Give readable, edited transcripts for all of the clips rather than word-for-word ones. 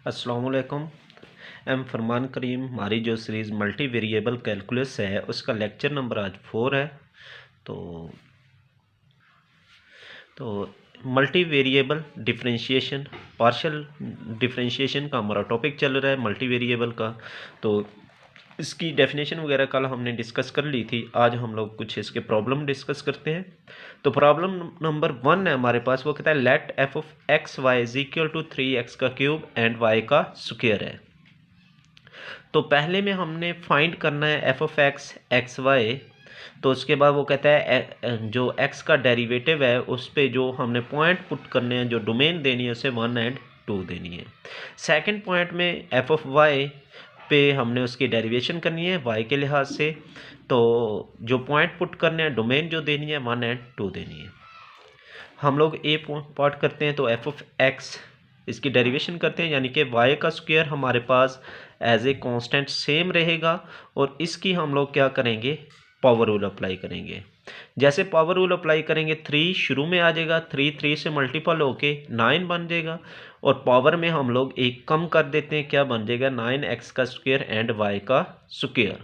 अस्सलामुअलैकुम। एम फरमान करीम। हमारी जो सीरीज़ मल्टी वेरिएबल कैलकुलस है उसका लेक्चर नंबर आज 4 है। तो multi variable differentiation, partial differentiation का हमारा टॉपिक चल रहा है मल्टी वेरिएबल का। तो इसकी डेफिनेशन वगैरह कल हमने डिस्कस कर ली थी। आज हम लोग कुछ इसके प्रॉब्लम डिस्कस करते हैं। तो प्रॉब्लम नंबर 1 है हमारे पास, वो कहता है let f of x y is equal to 3x का क्यूब एंड y का स्क्वायर है। तो पहले में हमने फाइंड करना है f of x x y. तो उसके बाद वो कहता है जो x का डेरिवेटिव है उस पे जो हमने पॉइंट पुट करने हैं, जो डोमेन देनी है उसे 1 और 2 देनी है। सेकंड पॉइंट में एफ ऑफ वाई पे हमने उसकी डेरिवेशन करनी है y के लिहाज से। तो जो पॉइंट पुट करने हैं, डोमेन जो देनी है 1 और 2 देनी है। हम लोग ए पार्ट करते हैं। तो एफ ऑफ एक्स इसकी डेरिवेशन करते हैं, यानी कि y का स्क्वायर हमारे पास एज ए कांस्टेंट सेम रहेगा और इसकी हम लोग क्या करेंगे, पावर रूल अप्लाई करेंगे। जैसे पावर रूल अप्लाई करेंगे 3 शुरू में आ जाएगा, 3 से मल्टीपल होके 9 बन जाएगा और पावर में हम लोग एक कम कर देते हैं, क्या बन जाएगा 9x का स्क्वायर एंड y का स्क्वायर।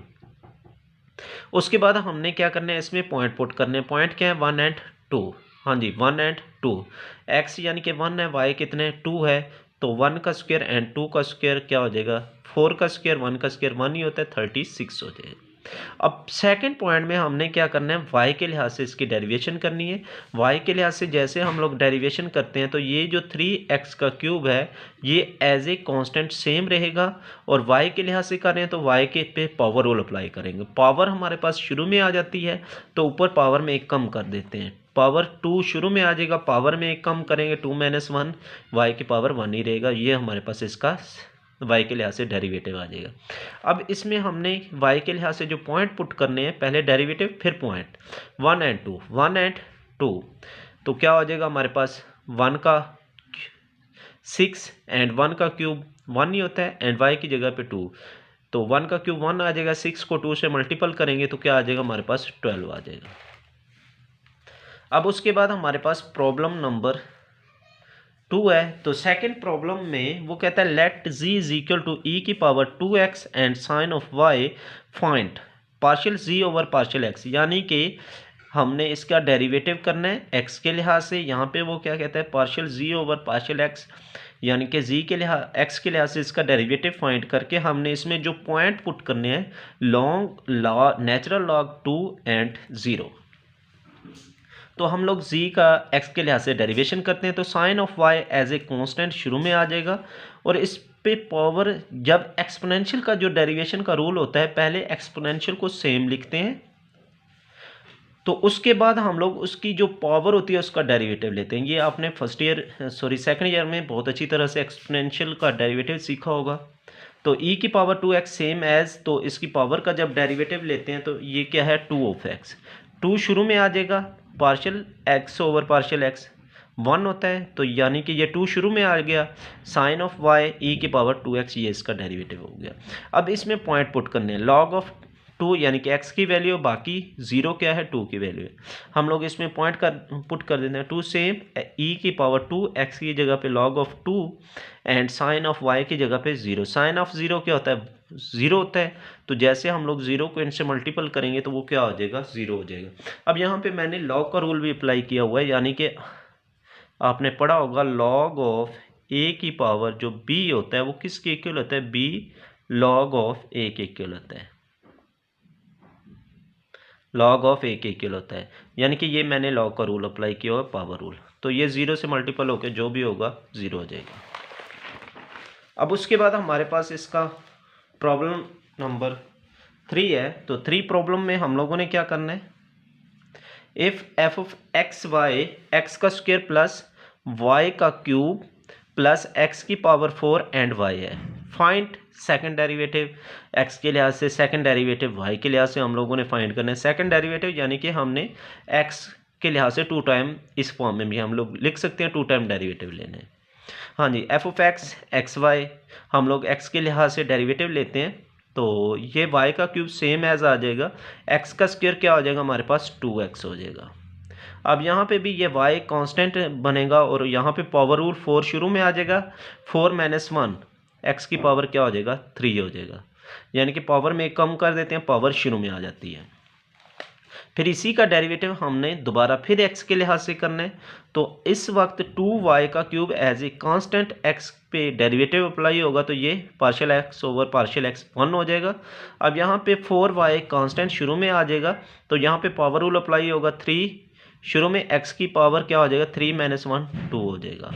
उसके बाद हमने क्या करना है, इसमें पॉइंट पुट करने हैं। पॉइंट क्या है 1 और 2। हाँ जी 1 और 2। x यानी कि 1 है, y कितने 2 है। तो 1 का स्क्वायर एंड 2 का स्क्वायर क्या हो जाएगा, 4 का स्क्वायर 1 का स्क्वायर 1 ही होता है, 36 हो जाएगा। अब सेकंड पॉइंट में हमने क्या करना है, y के लिहाज से इसकी डेरिवेशन करनी है। y के लिहाज से जैसे हम लोग डेरिवेशन करते हैं तो ये जो 3x का क्यूब है ये एज ए कांस्टेंट सेम रहेगा और y के लिहाज से करें तो y के पे पावर रूल अप्लाई करेंगे। पावर हमारे पास शुरू में आ जाती है तो ऊपर पावर में एक कम कर देते हैं। पावर 2 शुरू में आ जाएगा, पावर में एक कम करेंगे 2 - 1, y की पावर 1 ही रहेगा। ये हमारे पास इसका y के लिहाज से डेरिवेटिव आ जाएगा। अब इसमें हमने y के लिहाज से जो पॉइंट पुट करने हैं, पहले डेरिवेटिव फिर पॉइंट 1 और 2, 1 और 2। तो क्या हो जाएगा हमारे पास 1 का 6 एंड 1 का क्यूब 1 ही होता है एंड y की जगह पे 2। तो 1 का क्यूब 1 आ जाएगा, 6 को 2 से मल्टीपल करेंगे तो क्या आ जाएगा हमारे पास 12 आ जाएगा। अब उसके बाद हमारे पास प्रॉब्लम नंबर 2 है। तो सेकंड प्रॉब्लम में वो कहता है let z is equal to e की power 2x and sine of y find partial z over partial x। यानी कि हमने इसका डेरिवेटिव करना है x के लिहाज से। यहाँ पे वो क्या कहता है, partial z over partial x, यानी कि z के लिहाज x के लिहाज से इसका डेरिवेटिव फाइंड करके हमने इसमें जो पॉइंट पुट करने हैं, लॉग नेचुरल लॉग 2 एंड 0। तो हम लोग z का x के लिहाज से डेरिवेशन करते हैं। तो sine of y as a constant शुरू में आ जाएगा और इस पे पावर, जब एक्सपोनेंशियल का जो डेरिवेशन का रूल होता है, पहले एक्सपोनेंशियल को सेम लिखते हैं तो उसके बाद हम लोग उसकी जो पावर होती है उसका डेरिवेटिव लेते हैं। ये आपने सेकंड ईयर में बहुत अच्छी तरह से एक्सपोनेंशियल का डेरिवेटिव सीखा होगा। तो e की पावर 2x सेम एज, तो इसकी पावर का जब डेरिवेटिव लेते हैं तो ये क्या है 2 ऑफ x। 2 शुरू में आ जाएगा, partial x over partial x 1 होता है, तो यानी कि ये 2 शुरू में आ गया। साइन ऑफ y e की पावर 2x, ये इसका डेरिवेटिव हो गया। अब इसमें पॉइंट पुट करने हैं, लॉग ऑफ 2 यानी कि x की वैल्यू, बाकी 0 क्या है 2 की वैल्यू है। हम लोग इसमें पॉइंट पुट कर देते हैं 2 से e की पावर 2 x की जगह पे log of 2 and sine of y की जगह पे 0। साइन ऑफ 0 क्या होता है, 0 होता है। तो जैसे हम लोग 0 को इनसे मल्टीपल करेंगे तो वो क्या हो जाएगा 0 हो जाएगा। अब यहाँ पे मैंने लॉग का रूल भी अप्लाई किया हुआ है, यानी कि आपने पढ़ा होगा लॉग ऑफ a की पावर जो b होता है वो किसके इक्वल होता है, b लॉग ऑफ a के इक्वल होता है। लॉग ऑफ a के इक्वल होता है, यानी कि ये मैंने लॉग का रूल अप्लाई किया हुआ है, पावर रूल। तो ये 0 से मल्टीपल होकर जो भी होगा 0 हो जाएगा। अब उसके बाद हमारे पास इसका प्रॉब्लम नंबर 3 है। तो 3 प्रॉब्लम में हम लोगों ने क्या करना है, if f of x y x का स्क्वायर प्लस वाई का क्यूब प्लस एक्स की पावर 4 एंड वाई है, फाइंड सेकंड डेरिवेटिव। एक्स के लिहाज से सेकंड डेरिवेटिव, वाई के लिहाज से हम लोगों ने फाइंड करना है सेकंड डेरिवेटिव, यानी कि हमने एक्स के लिहाज से 2 टाइम, इस फॉर्म में भी हम लोग लिख सकते हैं 2 टाइम डेरिवेटिव लेना है। हाँ जी, F of x x Y हम लोग एक्स के लिहाज से डेरिवेटिव लेते हैं तो ये y का क्यूब सेम एज आ जाएगा, x का स्क्वायर क्या हो जाएगा हमारे पास 2x हो जाएगा। अब यहाँ पे भी ये y कांस्टेंट बनेगा और यहाँ पे पावर रूल 4 शुरू में आ जाएगा, 4 - 1 एक्स की पावर क्या हो जाएगा 3 हो जाएगा, यानी कि पावर में कम कर देते हैं, पावर शुरू में आ जाती है। फिर इसी का डेरिवेटिव हमने दोबारा फिर x के लिहाज से करना है, तो इस वक्त 2y का cube as a constant x पे डेरिवेटिव अप्लाई होगा, तो ये partial x over partial x 1 हो जाएगा। अब यहाँ पे 4y कांस्टेंट शुरू में आ जाएगा, तो यहाँ पे पावर रूल अप्लाई होगा, 3 शुरू में x की पावर क्या हो जाएगा 3 - 1 2 हो जाएगा,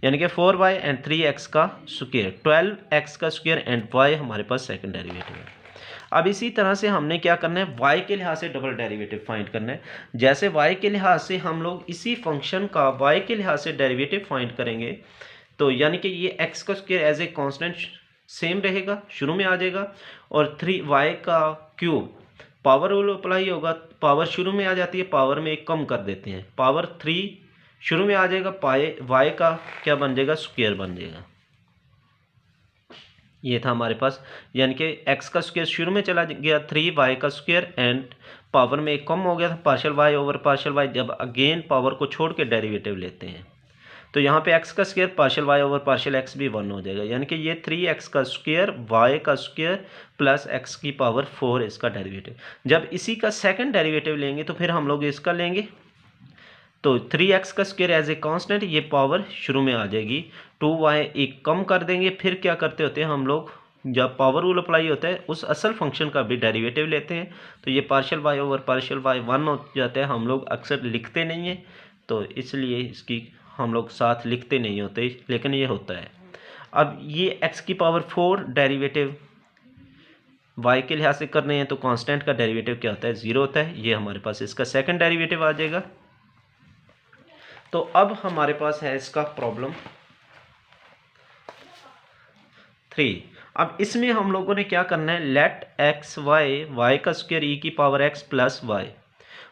यानी कि 4y एंड 3x का स्क्वायर 12x का स्क्वायर एंड y हमारे पास सेकंड डेरिवेटिव है। अब इसी तरह से हमने क्या करना है, y के लिहाज से डबल डेरिवेटिव फाइंड करना है। जैसे y के लिहाज से हम लोग इसी फंक्शन का y के लिहाज से डेरिवेटिव फाइंड करेंगे, तो यानी कि ये x का square as a constant same रहेगा, शुरू में आ जाएगा, और 3y का क्यूब पावर रूल अप्लाई होगा, पावर शुरू में आ जाती है, पावर में कम कर देते हैं, पावर 3 शुरू में आ जाएगा, पाए y का क्या बन जाएगा स्क्वायर बन जाएगा। ये था हमारे पास, यानी कि x का स्क्वायर शुरू में चला गया 3y का स्क्वायर एंड पावर में कम हो गया था partial y over partial y, जब अगेन पावर को छोड़ के डेरिवेटिव लेते हैं तो यहाँ पे x का square partial y over partial x भी 1 हो जाएगा, यानी कि ये 3x का स्क्वायर y का स्क्वायर प्लस x की पावर 4 इसका डेरिवेटिव। जब इसी का सेकंड डेरिवेटिव लेंगे तो फिर हम लोग इसका लेंगे, तो 3x का स्क्वायर एज ए कांस्टेंट, ये पावर शुरू में आ जाएगी, 2y एक कम कर देंगे, फिर क्या करते होते हैं हम लोग, जब पावर रूल अप्लाई होता है उस असल फंक्शन का भी डेरिवेटिव लेते हैं, तो ये partial y over partial y 1 हो जाता है। हम लोग अक्सर लिखते नहीं हैं, तो इसलिए इसकी हम लोग साथ लिखते नहीं होते, लेकिन ये होता है। अब ये x की पावर 4 डेरिवेटिव y के लिहाज से करने हैं, तो कांस्टेंट का डेरिवेटिव क्या होता है 0 होता है, ये हमारे पास इसका सेकंड डेरिवेटिव आ जाएगा। तो अब हमारे पास है इसका प्रॉब्लम 3। अब इसमें हम लोगों ने क्या करना है, लेट एक्स वाई वाई का स्क्वायर ई की पावर x प्लस वाई,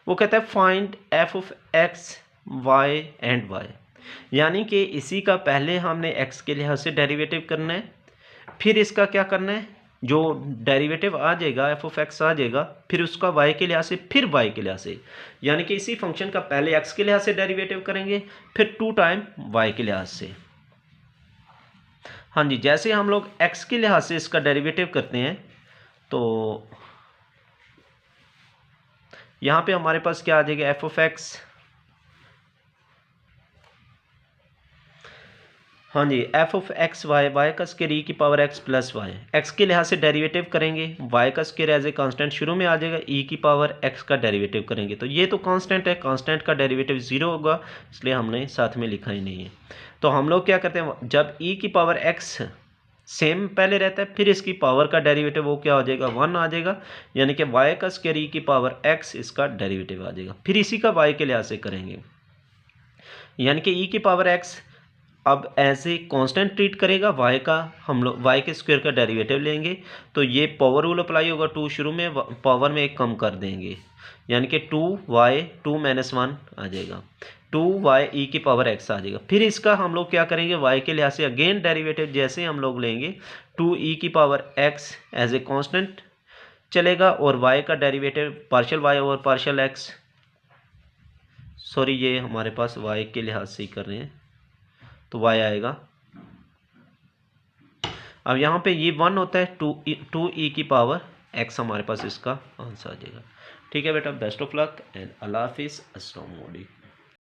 वो कहता है find f of x y and y, यानी कि इसी का पहले हमने x के लिहाज से डेरिवेटिव करना है, फिर इसका क्या करना है, जो डेरिवेटिव आ जाएगा f ऑफ x आ जाएगा, फिर उसका y के लिहाज से, फिर y के लिहाज से, यानी कि इसी फंक्शन का पहले x के लिहाज से डेरिवेटिव करेंगे, फिर 2 टाइम y के लिहाज से। हाँ जी, जैसे हम लोग x के लिहाज से इसका डेरिवेटिव करते हैं, तो यहाँ पे हमारे पास क्या आ जाएगा f ऑफ x, हाँ जी, f of x y y का स्क्वायर ई की power x plus y, x के लिहाज से डेरिवेटिव करेंगे, y का स्क्वायर एज ए कांस्टेंट शुरू में आ जाएगा, e की पावर x का डेरिवेटिव करेंगे, तो ये तो कांस्टेंट है, कांस्टेंट का डेरिवेटिव 0 होगा, इसलिए हमने साथ में लिखा ही नहीं है। तो हम लोग क्या करते हैं, जब e की पावर x सेम पहले रहता है, फिर इसकी पावर का डेरिवेटिव वो क्या हो जाएगा 1 आ जाएगा, यानी कि y का स्क्वायर ई की पावर x इसका डेरिवेटिव आ जाएगा, फिर इसी का y के लिहाज से करेंगे, यानी कि e की पावर x अब ऐसे कांस्टेंट ट्रीट करेगा, y का हम लोग y के स्क्वायर का डेरिवेटिव लेंगे, तो ये पावर रूल अप्लाई होगा, 2 शुरू में पावर में एक कम कर देंगे, यानी कि 2y 2 - 1 आ जाएगा, 2y e की पावर x आ जाएगा। फिर इसका हम लोग क्या करेंगे, y के लिहाज से अगेन डेरिवेटिव जैसे हम लोग लेंगे, 2e की power x as a constant चलेगा, और y का derivative partial y over partial x, sorry ये हमारे पास y के लिहाज से ही कर रहे हैं, तो y आएगा। अब यहाँ पे ये 1 होता है, 2e की पावर x हमारे पास इसका आंसर आ जाएगा। ठीक है बेटा, बेस्ट ऑफ लक एंड अल्लाह हाफिज़, अस्सलाम वालेकुम।